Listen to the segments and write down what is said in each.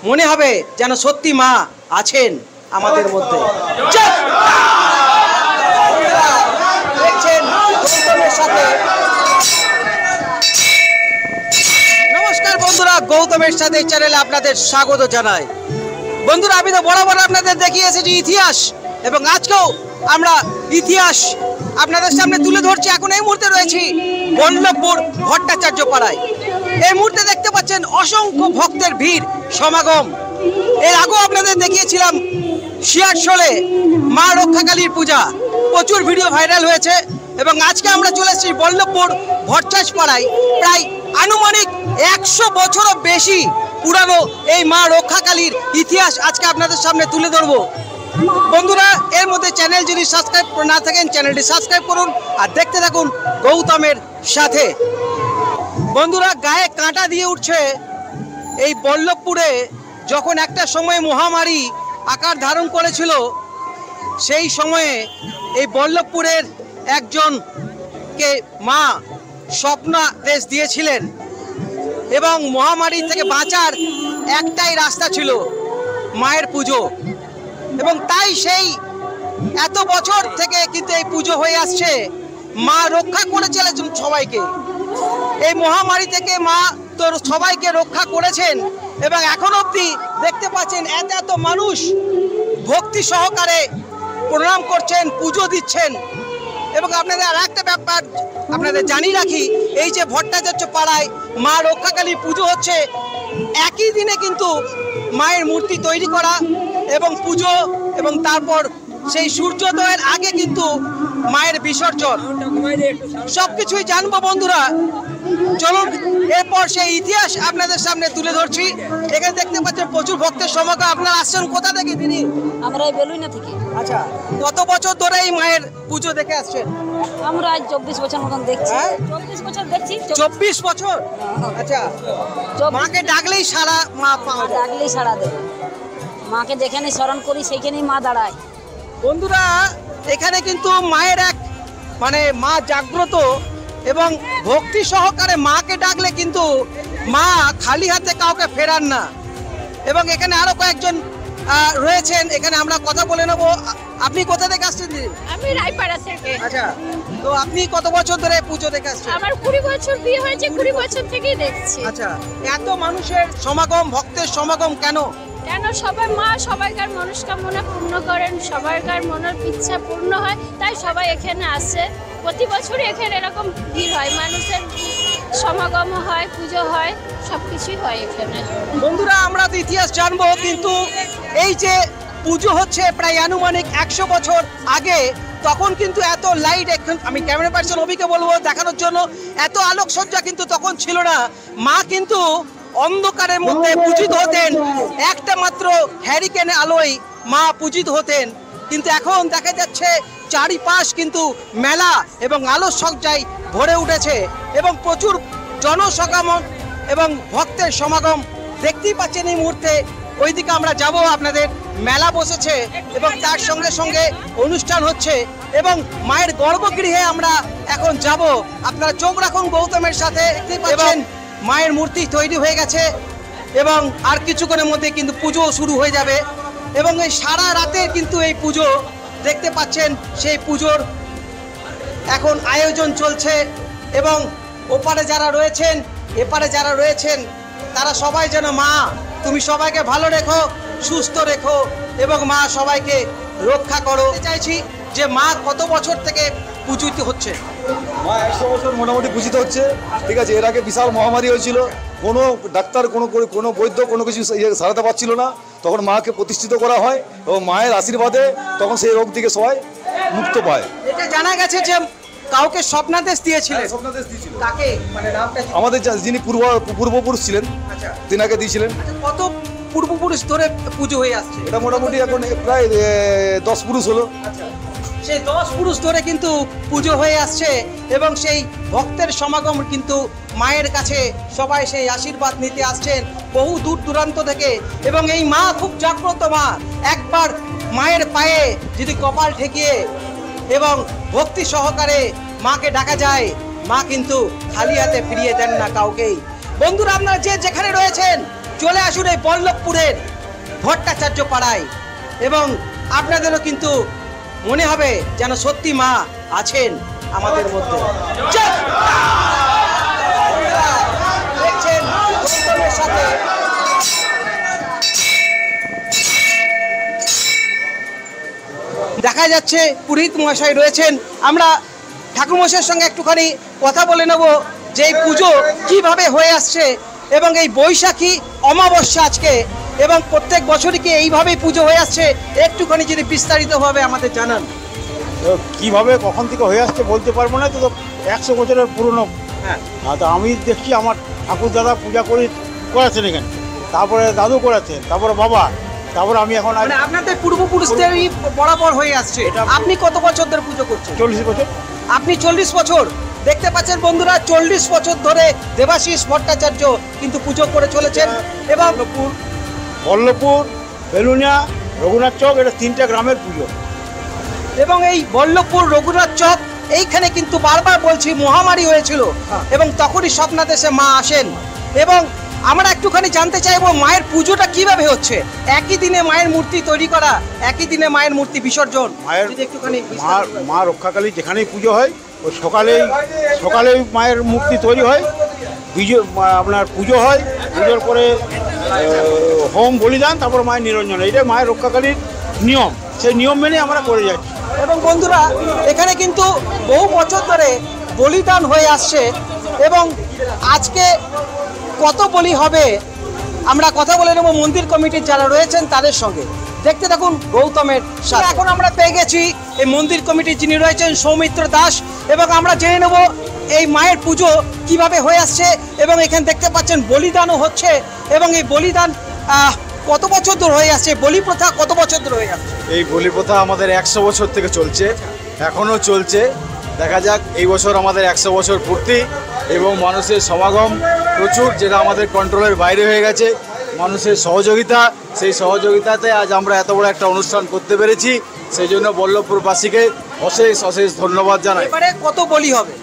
মনে হবে যেন সত্যি মা আছেন আমাদের মধ্যে। দেখছেন গৌতমের সাথে। নমস্কার বন্ধুরা, গৌতমের সাথে চ্যানেলে আপনাদের স্বাগত জানাই। বন্ধুরা, আমি তো বরাবর আপনাদের দেখিয়ে এসেছি ইতিহাস, এবং আজকেও আমরা ইতিহাস আপনাদের সামনে তুলে ধরছি। এখন এই মুহূর্তে রয়েছি বল্লভপুর ভট্টাচার্য পাড়ায়। এই মুহূর্তে দেখতে পাচ্ছেন অসংখ্য ভক্তের ভিড় সমাগম। এর আগেও আপনাদের দেখিয়েছিলাম শিয়ারশোলে মা রক্ষাকালীর পূজা, প্রচুর ভিডিও ভাইরাল হয়েছে। এবং আজকে আমরা চলে এসেছি বল্লভপুর ভট্টাচার্য পাড়ায়। প্রায় আনুমানিক 100 বছরও বেশি পুরানো এই মা রক্ষাকালীর ইতিহাস আজকে আপনাদের সামনে তুলে ধরবো। বন্ধুরা, এর মধ্যে চ্যানেল যদি সাবস্ক্রাইব না থাকেন চ্যানেলটি সাবস্ক্রাইব করুন আর দেখতে থাকুন গৌতমের সাথে। বন্ধুরা, গায়ে কাঁটা দিয়ে উঠছে এই বল্লভপুরে। যখন একটা সময় মহামারী আকার ধারণ করেছিল, সেই সময়ে এই বল্লভপুরের একজনকে মা স্বপ্নাদেশ দিয়েছিলেন, এবং মহামারী থেকে বাঁচার একটাই রাস্তা ছিল মায়ের পুজো। এবং তাই সেই এত বছর থেকে কিন্তু এই পুজো হয়ে আসছে। মা রক্ষা করে চলেছেন সবাইকে, এই মহামারী থেকে মা তো সবাইকে রক্ষা করেছেন। এবং এখন অবধি দেখতে পাচ্ছেন এত মানুষ ভক্তি সহকারে প্রণাম করছেন, পুজো দিচ্ছেন। এবং আপনাদের আর একটা ব্যাপার আপনাদের জানিয়ে রাখি, এই যে ভট্টাচার্য পাড়ায় মা রক্ষাকালীর পুজো হচ্ছে, একই দিনে কিন্তু মায়ের মূর্তি তৈরি করা এবং পুজো, এবং তারপর সেই সূর্যোদয়ের আগে কিন্তু মায়ের বিসর্জন। সবকিছুই জানবো বন্ধুরা, চলুন এরপর সেই ইতিহাস আপনাদের সামনে তুলে ধরছি। এখানে দেখতে পাচ্ছেন প্রচুর ভক্তের সমাগম। আপনারা আসছেন কোথা থেকে দিদি? আমরা এই বেলুইনা থেকে। আচ্ছা, কত বছর ধরে এই মায়ের পুজো দেখে আসছেন? আমরা আজ 24 বছর মতন দেখছি। 24 বছর দেখছি। 24 বছর? আচ্ছা, মাকে ডাকলেই সারা মা পাওয়া যায়? ডাকলেই সারা দেয়। মাকে যেখানে স্মরণ করি সেইখানেই মা দাঁড়ায়। বন্ধুরা, এখানে কিন্তু মায়ের এক মা জাগ্রত, এবং ভক্তি সহকারে মাকে ডাকলে কিন্তু মা খালি হাতে কাউকে ফেরান না। এবং এখানে আরো কয়েকজন রয়েছেন, এখানে আমরা কথা বলে নেব। আপনি কোথা থেকে আসছেন দিদি? আমি রায়পাড়া থেকে। আচ্ছা, তো আপনি কত বছর ধরে পুজো দেখে আসছেন? আমার 20 বছর বিয়ে হয়েছে, 20 বছর থেকেই দেখছি। আচ্ছা, এত মানুষের সমাগম, ভক্তের সমাগম কেন? কেন সবাই মা সবাইকার মনস্কামনা পূর্ণ করেন, সবাইকার মনের ইচ্ছা পূর্ণ হয়, তাই সবাই এখানে আসে। প্রতি বছরই এখানে এরকম ভিড় হয়, মানুষের সমাগম হয়, পুজো হয়, সবকিছুই হয় এখানে। বন্ধুরা, আমরা তো ইতিহাস জানবো, কিন্তু এই যে পুজো হচ্ছে প্রায় আনুমানিক 100 বছর আগে, তখন কিন্তু এত লাইট, আমি ক্যামেরা পার্সন অভিকে বলবো দেখানোর জন্য, এত আলোকসজ্জা কিন্তু তখন ছিল না। মা কিন্তু অন্ধকারের মধ্যে পূজিত হতেন, একটা মাত্র হ্যারিকেন আলোয় মা পূজিত হতেন। কিন্তু এখন দেখা যাচ্ছে চারিপাশ কিন্তু মেলা এবং আলোকসজ্জায় ভরে উঠেছে, এবং প্রচুর জনসমাগম এবং ভক্তের সমাগম দেখতেই পাচ্ছেন এই মুহূর্তে। ওইদিকে আমরা যাব, আপনাদের মেলা বসেছে এবং তার সঙ্গে সঙ্গে অনুষ্ঠান হচ্ছে, এবং মায়ের গর্ভগৃহে আমরা এখন যাব। আপনারা চোখ রাখুন গৌতমের সাথে। দেখতেই পাচ্ছেন মায়ের মূর্তি তৈরি হয়ে গেছে, এবং আর কিছুক্ষণের মধ্যে কিন্তু পুজো শুরু হয়ে যাবে। এবং এই সারা রাতে কিন্তু এই পুজো দেখতে পাচ্ছেন, সেই পুজোর এখন আয়োজন চলছে। এবং ওপারে যারা রয়েছেন, এপারে যারা রয়েছেন, তারা সবাই যেন মা তুমি সবাইকে ভালো রেখো, সুস্থ রেখো, এবং মা সবাইকে রক্ষা করো। চাইছি যে মা কত বছর থেকে পূজিত হচ্ছে? মা 100 বছর মোটামুটি পূজিত হচ্ছে। ঠিক আছে, এর আগে বিশাল মহামারী হয়েছিল, কোনো ডাক্তার কোনো বৈদ্য কোনো কিছু সারাতে পারছিল না, তখন মাকে প্রতিষ্ঠিত করা হয়, এবং মায়ের আশীর্বাদে তখন সেই রোগ থেকে সবাই মুক্ত পায়। এটা জানা গেছে যে কাউকে স্বপ্নাদেশ দিয়েছিলেন। স্বপ্নাদেশ দিয়েছিল কাকে? নামটা আমাদের যিনি পূর্বপুরুষ ছিলেন, আচ্ছা, তিনাকে দিয়েছিলেন। কত পূর্বপুরুষ ধরে পুজো হয়ে আসছে? এটা মোটামুটি এখন প্রায় 10 পুরুষ হলো। আচ্ছা, সেই 10 পুরুষ ধরে কিন্তু পুজো হয়ে আসছে, এবং সেই ভক্তের সমাগম কিন্তু মায়ের কাছে সবাই সেই আশীর্বাদ নিতে আসছেন বহু দূর দূরান্ত থেকে। এবং এই মা খুব জাগ্রত মা, একবার মায়ের পায়ে যদি কপাল ঠেকিয়ে এবং ভক্তি সহকারে মাকে ডাকা যায়, মা কিন্তু খালি হাতে ফিরিয়ে দেন না কাউকেই। বন্ধুরা, আপনারা যে যেখানে রয়েছেন চলে আসুন এই বল্লভপুরের ভট্টাচার্য পাড়ায় এবং আপনাদেরও কিন্তু মনে হবে যেন সত্যি মা আছেন আমাদের মধ্যে। জয়! দেখছেন গৌতমের সাথে দেখা যাচ্ছে পুরোহিত মহাশয় রয়েছেন। আমরা ঠাকুরমশাইয়ের সঙ্গে একটুখানি কথা বলে নেব যে এই পুজো কিভাবে হয়ে আসছে এবং এই বৈশাখী অমাবস্যা আজকে এবং প্রত্যেক বছরই কি এইভাবেই পুজো হয়ে আসছে, একটুখানি যদি বিস্তারিতভাবে আমাদের জানান। তো কীভাবে কখন থেকে হয়ে আসছে বলতে পারবো না, তো 100 বছরের পুরনো। হ্যাঁ, তো আমি দেখছি আমার ঠাকুর দাদা পূজা করেছেন এখানে, তারপরে দাদু করেছেন, তারপরে বাবা, তারপরে আমি এখন মানে আপনাদের পূর্বপুরুষদেরই বরাবর হয়ে আসছে। আপনি কত বছর ধরে পুজো করছেন? 40 বছর। আপনি 40 বছর। দেখতে পাচ্ছেন বন্ধুরা, 40 বছর ধরে দেবাশিস ভট্টাচার্য কিন্তু পুজো করে চলেছেন এবং বল্লভপুর, বেলুনিয়া, রঘুনাথ চক, এটা 3টে গ্রামের পুজো। এবং এই বল্লভপুর রঘুনাথ চক এইখানে কিন্তু বারবার বলছি মহামারী হয়েছিল এবং তখনই স্বপ্নাদেশে মা আসেন। এবং আমরা একটুখানি জানতে চাইবো মায়ের পুজোটা কিভাবে হচ্ছে। একই দিনে মায়ের মূর্তি তৈরি করা, একই দিনে মায়ের মূর্তি বিসর্জন। মায়ের যদি একটুখানি মা রক্ষাকালী যেখানেই পুজো হয় ওই সকালেই মায়ের মূর্তি তৈরি হয়, আপনার পুজো হয়, পুজোর পরে হোম বলিদান, তারপর মায়ের নিরঞ্জন। এইটাই মায়ের রক্ষাকালীর নিয়ম, সেই নিয়ম মেনে আমরা করে যাচ্ছি। এবং বন্ধুরা এখানে কিন্তু বহু বছর ধরে বলিদান হয়ে আসছে এবং আজকে কত বলি হবে আমরা কথা বলে নেব মন্দির কমিটির যারা রয়েছেন তাদের সঙ্গে। দেখতে থাকুন গৌতমের সাথে। এখন আমরা পেয়ে গেছি এই মন্দির কমিটির যিনি রয়েছেন সৌমিত্র দাস এবং আমরা জেনে নেব এই মায়ের পুজো কিভাবে হয়ে আসছে এবং এখানে দেখতে পাচ্ছেন বলিদানও হচ্ছে এবং এই বলিদান কত বছর ধরে হয়ে আসছে, বলি প্রথা কত বছর ধরে হয়ে আসছে? এই বলি প্রথা আমাদের 100 বছর থেকে চলছে, এখনও চলছে। দেখা যাক, এই বছর আমাদের 100 বছর পূর্তি এবং মানুষের সমাগম প্রচুর, যেটা আমাদের কন্ট্রোলের বাইরে হয়ে গেছে। মানুষের সহযোগিতা, সেই সহযোগিতাতে আজ আমরা এত বড় একটা অনুষ্ঠান করতে পেরেছি, সেই জন্য বল্লভপুরবাসীকে অশেষ অশেষ ধন্যবাদ জানাই। এবারে কত বলি হবে?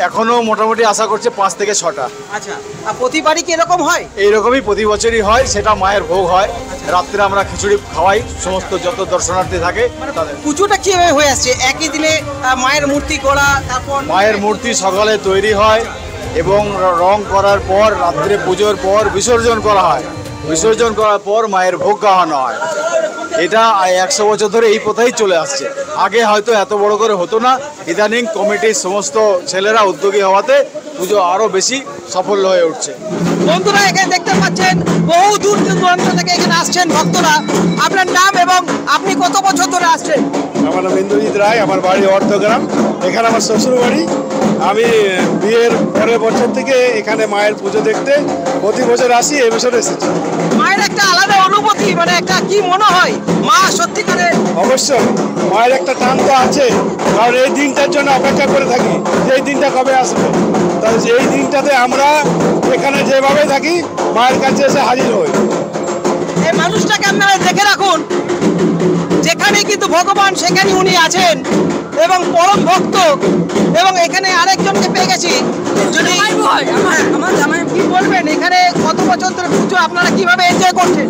এখনও মোটামুটি আশা করছে 5 থেকে 6টা। আচ্ছা, আর প্রতিবারই কি এরকম হয়? এইরকমই প্রতি বছরই হয়, সেটা মায়ের ভোগ হয়। রাত্রে আমরা খিচুড়ি খাওয়াই সমস্ত যত দর্শনার্থী থাকে তাদের। পুজোটা কিভাবে হয়ে আসছে? একই দিনে মায়ের মূর্তি গড়া, তারপর মায়ের মূর্তি সকালে তৈরি হয় এবং রং করার পর রাত্রে পুজোর পর বিসর্জন করা হয়, বিসর্জন করার পর মায়ের ভোগ খাওয়ানো হয়। এটা 100 বছর ধরে এই প্রথাই চলে আসছে। আগে হয়তো এত বড় করে হতো না, ইদানিং কমিটির সমস্ত ছেলেরা উদ্যোগী হওয়াতে পুজো আরও বেশি সাফল্য হয়ে উঠছে। বন্ধুরা এখানে দেখতে পাচ্ছেন বহু দূর দূরান্ত থেকে এখানে আসছেন ভক্তরা। আপনার নাম এবং আপনি কত বছর ধরে আসছেন? আমার নাম ইন্দ্রজিৎ রায়, আমার বাড়ি অর্ধগ্রাম, এখানে আমার শ্বশুর বাড়ি। আমি বিয়ের পরের বছর থেকে এখানে মায়ের পুজো দেখতে প্রতি বছর আসি, এবছর এসেছি। মায়ের একটা আলাদা অনুভূতি, মানে একটা কি মনে হয় মা সত্যিকারে? অবশ্যই মায়ের একটা টান তো আছে, কারণ এই দিনটার জন্য অপেক্ষা করে থাকি যে এই দিনটা কবে আসবে। তাই এই দিনটাতে আমরা এখানে যেভাবে থাকি মায়ের কাছে এসে হাজির হই। এই মানুষটাকে আপনারা দেখে রাখুন, যেখানে কিন্তু ভগবান সেখানে উনি আছেন এবং পরম ভক্ত। এবং এখানে আরেকজনকে পেয়ে গেছি, যদি আমার কি বলবেন এখানে কত বছর ধরে পুজো আপনারা কিভাবে এনজয় করছেন?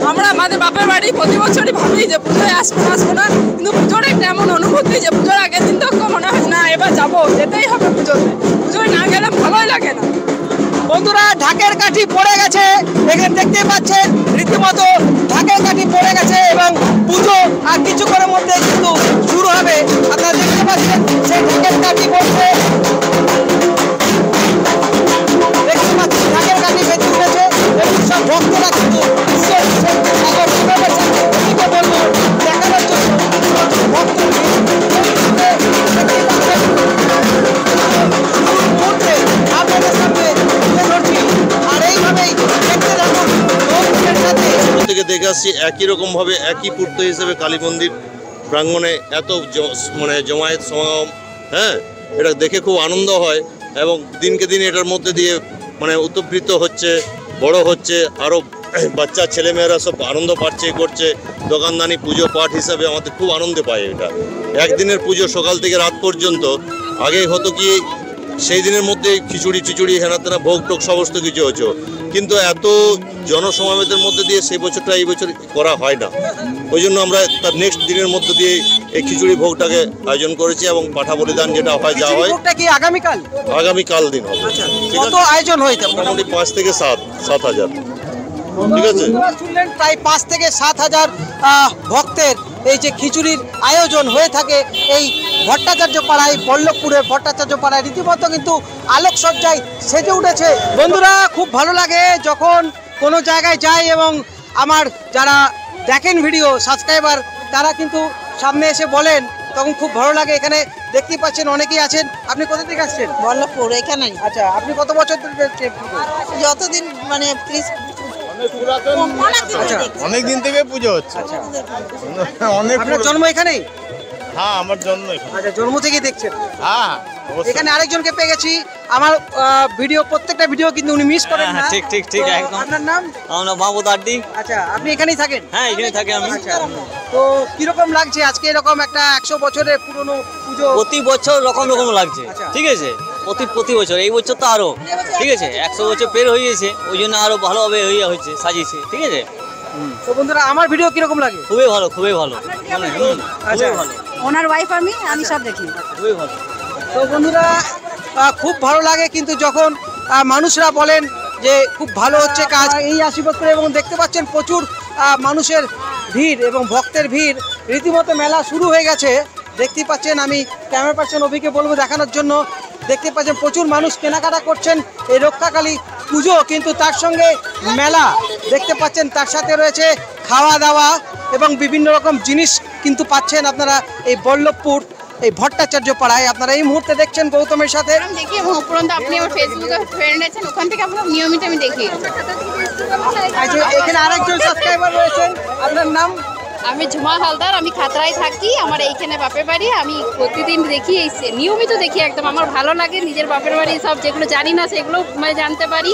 আমরা আমাদের বাপের বাড়ি প্রতি বছরই ভাবি যে পুজোয় আসবো না, কিন্তু পুজোর একটা এমন অনুভূতি যে পুজোর আগের দিন তো মনে হয় না এবার যাবো, যেতেই হবে পুজোতে, পুজোয় না গেলে ভালোই লাগে না। বন্ধুরা ঢাকের কাঠি পড়ে গেছে, এখানে দেখতে পাচ্ছেন রীতিমতো ঢাকের কাঠি পড়ে গেছে এবং পুজো আর কিছুক্ষণের মধ্যে কিন্তু শুরু হবে। আপনারা দেখতে পাচ্ছেন সেই ঢাকের কাঠি পড়ছে, দেখতে পাচ্ছেন ঢাকের কাঠি বেঁধে উঠেছে এবং সব ভক্তরা কিন্তু দেখানোর জন্য ভক্ত আপনাদের সামনে আর এইভাবেই দেখতে থাকুন থেকে দেখে আসছি একই রকমভাবে একই পূর্ত হিসেবে কালী মন্দির প্রাঙ্গণে এত মানে জমায়েত সমাগম, হ্যাঁ, এটা দেখে খুব আনন্দ হয় এবং দিনকে দিন এটার মধ্যে দিয়ে মানে উত্তপ্রিত হচ্ছে, বড় হচ্ছে, আরও বাচ্চা ছেলেমেয়েরা সব আনন্দ পাচ্ছে, করছে। দোকানদানি পুজো পাঠ হিসাবে আমাদের খুব আনন্দ পায় এটা। একদিনের পুজো সকাল থেকে রাত পর্যন্ত। আগে হতো কি সেই দিনের মধ্যে খিচুড়ি হেনা তেনা ভোগ টোক সমস্ত কিছু হতো, কিন্তু এত জনসমাবেশের মধ্যে দিয়ে সেই বছরটা এই বছর করা হয় না। ওই জন্য আমরা তার নেক্সট দিনের মধ্যে দিয়ে এই খিচুড়ি ভোগটাকে আয়োজন করেছি এবং পাঠা বলিদান যেটা হয় যা হয় ভোগটা কি আগামীকাল? আগামীকাল দিন হবে। ঠিক কত আছে, আয়োজন হয়েছে? মোটামুটি 5 থেকে 7,000। ঠিক আছে, শুনলেন প্রায় 5 থেকে 7,000 ভক্তের এই যে খিচুড়ির আয়োজন হয়ে থাকে এই ভট্টাচার্য পাড়ায়, বল্লভপুরের ভট্টাচার্য পাড়ায় রীতিমতো কিন্তু আলোকসজ্জায় সেজে উঠেছে। বন্ধুরা খুব ভালো লাগে যখন কোনো জায়গায় যাই এবং আমার যারা দেখেন ভিডিও সাবস্ক্রাইবার তারা কিন্তু সামনে এসে বলেন, তখন খুব ভালো লাগে। এখানে দেখতেই পাচ্ছেন অনেকেই আছেন। আপনি কোথা থেকে আসছেন? বল্লভপুর এখানেই। আচ্ছা, আপনি কত বছর ধরে দেখছেন? যতদিন মানে অনেক দিন থেকে পুজো হচ্ছে। অনেক আপনার জন্ম এখানেই? হ্যাঁ, আমার জন্ম এখানে। আচ্ছা, জন্ম থেকেই দেখছেন? হ্যাঁ, এখানে আরেকজনকে পেয়ে গেছি। আমার ভিডিও প্রত্যেকটা ভিডিও কিন্তু উনি মিস করেন না। ঠিক তো একদম। আপনার নাম? আমরা মাহমুদ আড্ডি। আচ্ছা, আপনি এখানেই থাকেন? হ্যাঁ, এখানে থাকি আমি। আচ্ছা, তো কিরকম লাগছে আজকে এরকম একটা 100 বছরের পুরনো পুজো? প্রতি বছর রকম রকম লাগছে। আচ্ছা। ঠিক আছে, প্রতি বছর, এই বছর তো আরো ঠিক আছে 100 বছর পের হয়ে গেছে, ওই জন্য আরো ভালোভাবে হয়েছে, সাজিয়েছে। ঠিক আছে, তো বন্ধুরা আমার ভিডিও কিরকম লাগে? খুবই ভালো, খুবই ভালো। আচ্ছা, ভালো, ওনার ওয়াইফ আমি সব দেখি। খুবই ভালো। তো বন্ধুরা খুব ভালো লাগে কিন্তু যখন মানুষরা বলেন যে খুব ভালো হচ্ছে কাজ, এই আশীর্বাদ করে। এবং দেখতে পাচ্ছেন প্রচুর মানুষের ভিড় এবং ভক্তের ভিড়, রীতিমতো মেলা শুরু হয়ে গেছে। দেখতেই পাচ্ছেন, আমি ক্যামেরা পার্সন অভিকে বলবো দেখানোর জন্য। দেখতে পাচ্ছেন প্রচুর মানুষ কেনাকাটা করছেন এই রক্ষাকালী পুজো, কিন্তু তার সঙ্গে মেলা দেখতে পাচ্ছেন, তার সাথে রয়েছে খাওয়া দাওয়া এবং বিভিন্ন রকম জিনিস কিন্তু পাচ্ছেন আপনারা এই বল্লভপুর এই ভট্টাচার্য পাড়ায়। আপনারা এই মুহূর্তে দেখছেন গৌতমের সাথে। আমি দেখি এবং উপরন্ত আপনি আমার ফেসবুকে ফ্রেন্ড আছেন, ওখান থেকে আপনার নিয়মিত আমি দেখি। আচ্ছা, এখানে আরেকজন সাবস্ক্রাইবার রয়েছেন। আপনার নাম? আমি ঝুমা হালদার, আমি খাতড়ায় থাকি, আমার এইখানে বাপের বাড়ি। আমি প্রতিদিন দেখি, এই নিয়মিত দেখি একদম। আমার ভালো লাগে নিজের বাপের বাড়ি সব যেগুলো জানি না সেগুলো মানে জানতে পারি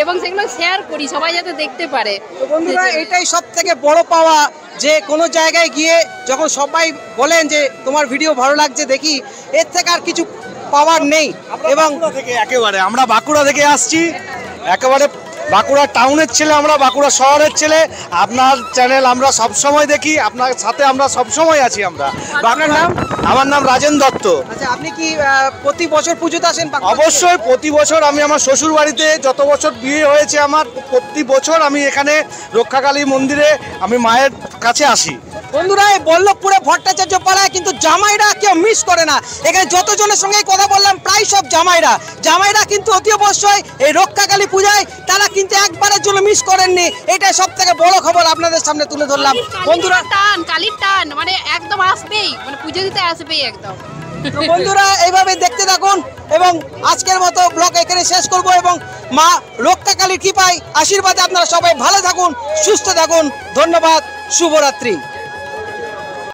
এবং সেগুলো শেয়ার করি সবাই যাতে দেখতে পারে। তো বন্ধুরা এটাই সব থেকে বড় পাওয়া, যে কোনো জায়গায় গিয়ে যখন সবাই বলেন যে তোমার ভিডিও ভালো লাগছে দেখি, এর থেকে আর কিছু পাওয়ার নেই। এবং একেবারে আমরা বাঁকুড়া থেকে আসছি, একেবারে বাঁকুড়া টাউনের ছেলে, আমরা বাঁকুড়া শহরের ছেলে। আপনার চ্যানেল আমরা সব সময় দেখি, আপনার সাথে আমরা সব সময় আছি। আমরা আপনার নাম? আমার নাম রাজেন দত্ত। আচ্ছা, আপনি কি প্রতি বছর পুজোতে আসেন? অবশ্যই প্রতি বছর। আমি আমার শ্বশুর বাড়িতে যত বছর বিয়ে হয়েছে আমার, প্রতি বছর আমি এখানে রক্ষাকালী মন্দিরে আমি মায়ের কাছে আসি। বন্ধুরা এই বল্লভপুরে ভট্টাচার্য পাড়ায় কিন্তু জামাইরা কেউ মিস করে না। এখানে যতজনের সঙ্গে কথা বললাম প্রায় সব জামাইরা কিন্তু অতি অবশ্যই এই রক্ষাকালী পূজায় তারা কিন্তু একবারের জন্য মিস করেননি। এটাই সব থেকে বড় খবর আপনাদের সামনে তুলে ধরলাম। বন্ধুরা কালির টান মানে একদম আসবেই, মানে পুজো দিতে আসবেই একদম। তো বন্ধুরা এইভাবে দেখতে থাকুন এবং আজকের মতো ব্লগ এখানে শেষ করব এবং মা রক্ষাকালীর কৃপায় আশীর্বাদে আপনারা সবাই ভালো থাকুন, সুস্থ থাকুন। ধন্যবাদ, শুভরাত্রি।